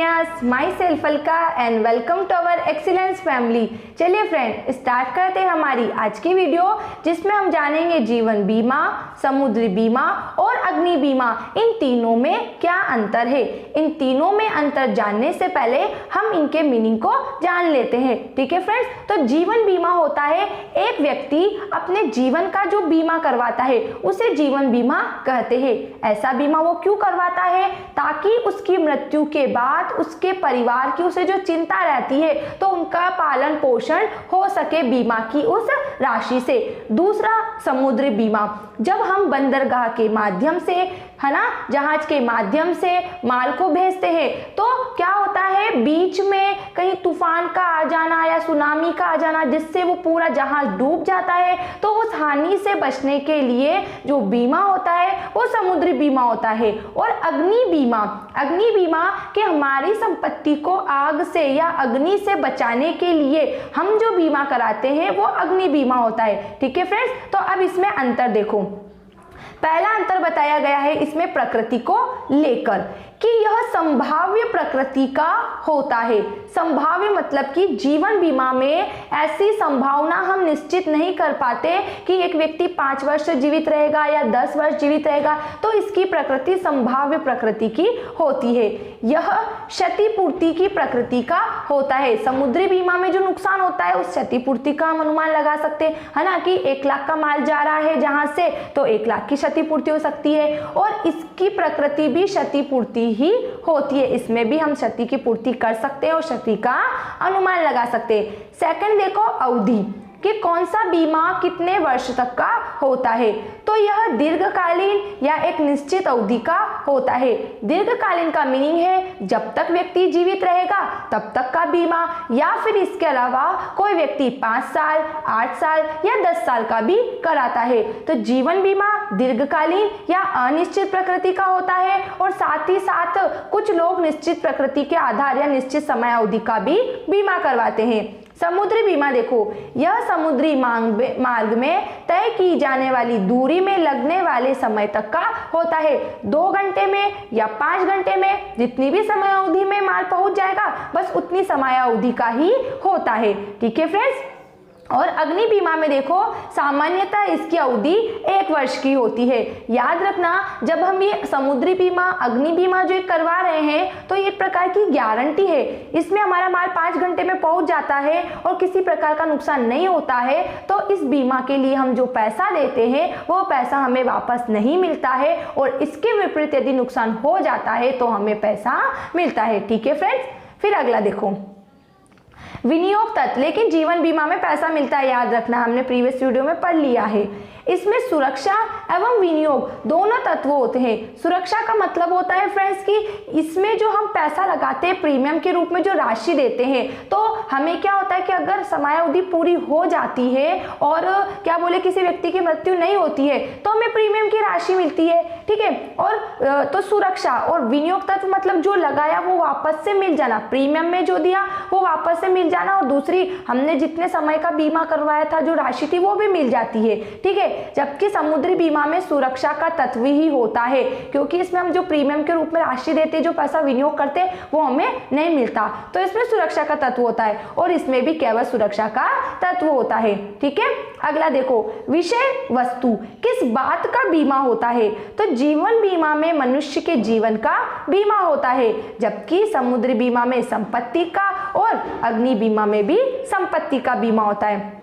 Students, myself Alka and welcome to our excellence family. चलिए friend, start करते हैं हमारी आज की वीडियो, जिसमें हम जानेंगे जीवन बीमा, समुद्री बीमा और अग्नि बीमा, इन तीनों में क्या अंतर है। इन तीनों में अंतर जानने से पहले हम इनके मीनिंग को जान लेते हैं। ठीक है फ्रेंड्स, तो जीवन बीमा होता है एक व्यक्ति अपने जीवन का जो बीमा करवाता है उसे जीवन बीमा कहते हैं। ऐसा बीमा वो क्यों करवाता है? ताकि उसकी मृत्यु के बाद उसके परिवार की उसे जो चिंता रहती है तो उनका पालन पोषण हो सके बीमा की उस राशि से। दूसरा, समुद्री बीमा, जब हम बंदरगाह के माध्यम से, है ना, जहाज के माध्यम से माल को भेजते हैं तो क्या होता है, बीच में कहीं तूफान का आ जाना या सुनामी का आ जाना जिससे वो पूरा जहाज डूब जाता है, तो उस हानि से बचने के लिए जो बीमा होता है वो समुद्री बीमा होता है। और अग्नि बीमा, अग्नि बीमा कि हमारी संपत्ति को आग से या अग्नि से बचाने के लिए हम जो बीमा कराते हैं वो अग्नि बीमा होता है। ठीक है फ्रेंड्स, तो अब इसमें अंतर देखो। पहला अंतर बताया गया है इसमें प्रकृति को लेकर कि यह संभाव्य प्रकृति का होता है। संभाव्य मतलब कि जीवन बीमा में ऐसी संभावना हम निश्चित नहीं कर पाते कि एक व्यक्ति 5 वर्ष जीवित रहेगा या 10 वर्ष जीवित रहेगा, तो इसकी प्रकृति संभाव्य प्रकृति की होती है। यह क्षतिपूर्ति की प्रकृति का होता है। समुद्री बीमा में जो नुकसान होता है उस क्षतिपूर्ति का हम अनुमान लगा सकते हैं, है ना, कि 1 लाख का माल जा रहा है जहां से, तो 1 लाख की क्षतिपूर्ति हो सकती है। और इसकी प्रकृति भी क्षतिपूर्ति ही होती है, इसमें भी हम क्षति की पूर्ति कर सकते हैं और क्षति का अनुमान लगा सकते हैं। सेकंड देखो, अवधि कि कौन सा बीमा कितने वर्ष तक का होता है, तो यह दीर्घकालीन या एक निश्चित अवधि का होता है। दीर्घकालीन का मीनिंग है जब तक व्यक्ति जीवित रहेगा तब तक का बीमा, या फिर इसके अलावा कोई व्यक्ति 5 साल, 8 साल या 10 साल का भी कराता है। तो जीवन बीमा दीर्घकालीन या अनिश्चित प्रकृति का होता है, और साथ ही साथ कुछ लोग निश्चित प्रकृति के आधार या निश्चित समय अवधि का भी बीमा करवाते हैं। समुद्री बीमा देखो, यह समुद्री मार्ग में तय की जाने वाली दूरी में लगने वाले समय तक का होता है। 2 घंटे में या 5 घंटे में, जितनी भी समय अवधि में माल पहुंच जाएगा बस उतनी समय अवधि का ही होता है। ठीक है फ्रेंड्स, और अग्नि बीमा में देखो, सामान्यतः इसकी अवधि 1 वर्ष की होती है। याद रखना, जब हम ये समुद्री बीमा, अग्नि बीमा जो करवा रहे हैं तो ये एक प्रकार की गारंटी है। इसमें हमारा माल 5 घंटे में पहुंच जाता है और किसी प्रकार का नुकसान नहीं होता है, तो इस बीमा के लिए हम जो पैसा देते हैं वो पैसा हमें वापस नहीं मिलता है, और इसके विपरीत यदि नुकसान हो जाता है तो हमें पैसा मिलता है। ठीक है फ्रेंड्स, फिर अगला देखो, विनियोग तत्व, लेकिन जीवन बीमा में पैसा मिलता है, याद रखना, हमने प्रीवियस वीडियो में पढ़ लिया है। इसमें सुरक्षा एवं विनियोग दोनों तत्व होते हैं। सुरक्षा का मतलब होता है फ्रेंड्स कि इसमें जो हम पैसा लगाते हैं प्रीमियम के रूप में जो राशि देते हैं, तो हमें क्या होता है कि अगर समयावधि पूरी हो जाती है और क्या बोले किसी व्यक्ति की मृत्यु नहीं होती है तो हमें प्रीमियम की राशि मिलती है। ठीक है, और तो सुरक्षा और विनियोग तत्व मतलब जो लगाया वो वापस से मिल जाना, प्रीमियम में जो दिया वो वापस से मिल जाना, और दूसरी हमने जितने समय का बीमा करवाया था जो राशि थी वो भी मिल जाती है। ठीक है, जबकि समुद्री बीमा में सुरक्षा का तत्व ही होता है, क्योंकि इसमें हम जो प्रीमियम के रूप में राशि देते हैं, जो पैसा विनियोग करते हैं वो हमें नहीं मिलता, तो इसमें सुरक्षा का तत्व होता है, और इसमें भी केवल सुरक्षा का तत्व होता है। ठीक है, अगला देखो, विषय वस्तु, किस बात का बीमा होता है, तो जीवन बीमा में मनुष्य के जीवन का बीमा होता है, जबकि समुद्री बीमा में संपत्ति का और अग्नि बीमा में भी संपत्ति का बीमा होता है।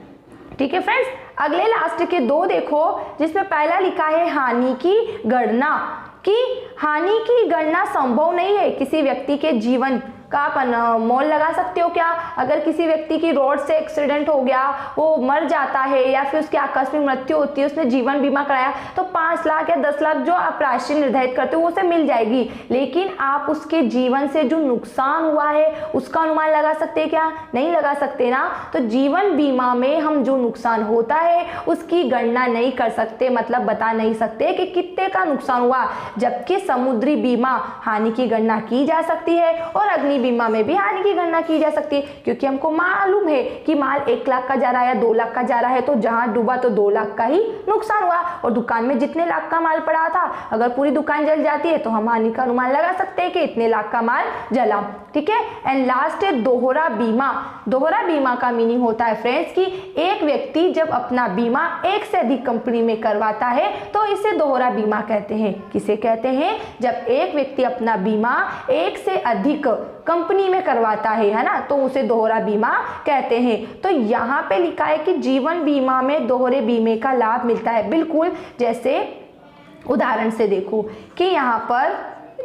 ठीक है फ्रेंड्स, अगले लास्ट के 2 देखो, जिसमें पहला लिखा है हानि की गणना, कि हानि की गणना संभव नहीं है। किसी व्यक्ति के जीवन का अपन मोल लगा सकते हो क्या? अगर किसी व्यक्ति की रोड से एक्सीडेंट हो गया, वो मर जाता है या फिर उसकी आकस्मिक मृत्यु होती है, उसने जीवन बीमा कराया, तो 5 लाख या 10 लाख जो आप राशि निर्धारित करते हो वो उसे मिल जाएगी, लेकिन आप उसके जीवन से जो नुकसान हुआ है उसका अनुमान लगा सकते हैं क्या? नहीं लगा सकते ना। तो जीवन बीमा में हम जो नुकसान होता है उसकी गणना नहीं कर सकते, मतलब बता नहीं सकते कि कितने का नुकसान हुआ, जबकि समुद्री बीमा हानि की गणना की जा सकती है और अग्नि बीमा में भी हानि की गणना की जा सकती है, क्योंकि हमको मालूम है कि माल 1 लाख का जा रहा है या 2 लाख का जा रहा है, तो जहां डूबा तो 2 लाख का ही नुकसान हुआ, और दुकान में जितने लाख का माल पड़ा था अगर पूरी दुकान जल जाती है तो हम हानि का अनुमान लगा सकते हैं कि इतने लाख का माल जला। ठीक है। एंड लास्ट है दोहरा बीमा। दोहरा बीमा का मीनिंग होता है फ्रेंड्स कि एक व्यक्ति जब अपना बीमा एक से अधिक कंपनी में करवाता है तो इसे दोहरा बीमा कहते हैं। किसे कहते हैं? जब एक व्यक्ति अपना बीमा एक से अधिक कंपनी में करवाता है ना, तो उसे दोहरा बीमा कहते हैं। तो यहाँ पे लिखा है कि जीवन बीमा में दोहरे बीमे का लाभ मिलता है। बिल्कुल, जैसे उदाहरण से देखो कि यहाँ पर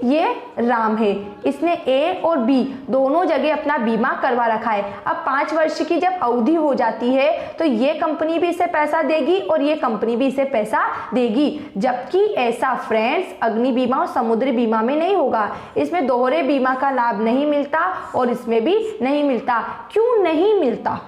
ये राम है, इसने ए और बी दोनों जगह अपना बीमा करवा रखा है। अब 5 वर्ष की जब अवधि हो जाती है तो ये कंपनी भी इसे पैसा देगी और ये कंपनी भी इसे पैसा देगी, जबकि ऐसा फ्रेंड्स अग्नि बीमा और समुद्री बीमा में नहीं होगा। इसमें दोहरे बीमा का लाभ नहीं मिलता और इसमें भी नहीं मिलता। क्यों नहीं मिलता?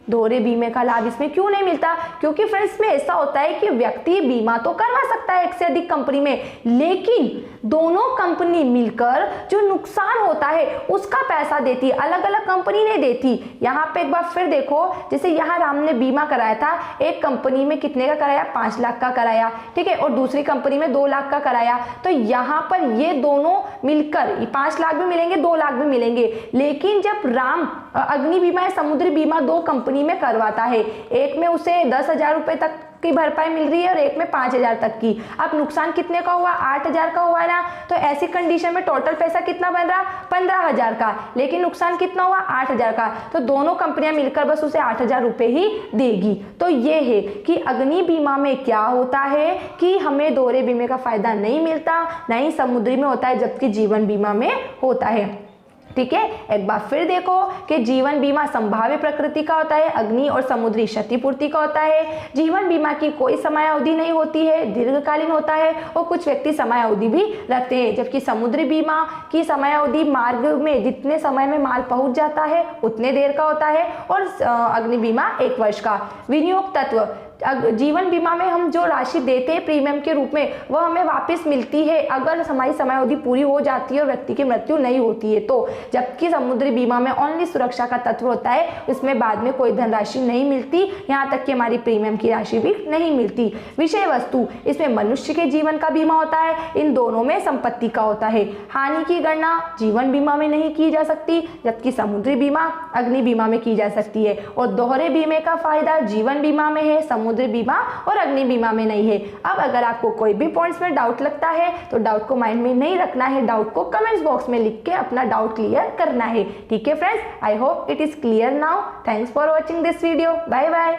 दोहरे बीमे का लाभ इसमें क्यों नहीं मिलता? क्योंकि फ्रेंड्स में ऐसा होता है कि व्यक्ति बीमा तो करवा सकता है एक से अधिक कंपनी में, लेकिन दोनों कंपनी मिलकर जो नुकसान होता है उसका पैसा देती है, अलग अलग कंपनी नहीं देती। यहाँ पे एक बार फिर देखो, जैसे यहाँ राम ने बीमा कराया था, एक कंपनी में कितने का कराया? 5 लाख का कराया, ठीक है, और दूसरी कंपनी में 2 लाख का कराया। तो यहाँ पर ये दोनों मिलकर 5 लाख भी मिलेंगे, 2 लाख भी मिलेंगे। लेकिन जब राम अग्नि बीमा या समुद्री बीमा 2 कंपनी में करवाता है, एक में उसे 10,000 रुपए तक की भरपाई मिल रही है और एक में 5,000 तक की। अब नुकसान कितने का हुआ? 8,000 का हुआ ना। तो ऐसी कंडीशन में टोटल पैसा कितना बन रहा? 15,000 का, लेकिन नुकसान कितना हुआ? 8,000 का। तो दोनों कंपनियां मिलकर बस उसे 8,000 रुपए ही देगी। तो ये है कि अग्नि बीमा में क्या होता है कि हमें दोहरे बीमे का फायदा नहीं मिलता, ना ही समुद्री में होता है, जबकि जीवन बीमा में होता है। ठीक है, एक बार फिर देखो कि जीवन बीमा संभाव्य प्रकृति का होता है, अग्नि और समुद्री क्षतिपूर्ति का होता है। जीवन बीमा की कोई समय अवधि नहीं होती है, दीर्घकालीन होता है और कुछ व्यक्ति समय अवधि भी रखते हैं, जबकि समुद्री बीमा की समय अवधि मार्ग में जितने समय में माल पहुंच जाता है उतने देर का होता है, और अग्नि बीमा 1 वर्ष का। विनियोग तत्व, जीवन बीमा में हम जो राशि देते हैं प्रीमियम के रूप में, वह हमें वापस मिलती है अगर हमारी समय अवधि पूरी हो जाती है और व्यक्ति की मृत्यु नहीं होती है तो। जबकि समुद्री बीमा में ओनली सुरक्षा का तत्व होता है, उसमें बाद में कोई धनराशि नहीं मिलती, यहाँ तक कि हमारी प्रीमियम की राशि भी नहीं मिलती। विषय वस्तु, इसमें मनुष्य के जीवन का बीमा होता है, इन दोनों में संपत्ति का होता है। हानि की गणना जीवन बीमा में नहीं की जा सकती, जबकि समुद्री बीमा अग्नि बीमा में की जा सकती है। और दोहरे बीमे का फायदा जीवन बीमा में है, समुद्री बीमा और अग्नि बीमा में नहीं है। अब अगर आपको कोई भी पॉइंट्स में डाउट लगता है तो डाउट को माइंड में नहीं रखना है, डाउट को कमेंट्स बॉक्स में लिख के अपना डाउट क्लियर करना है। ठीक है friends, I hope it is clear now. Thanks for watching this video. Bye bye.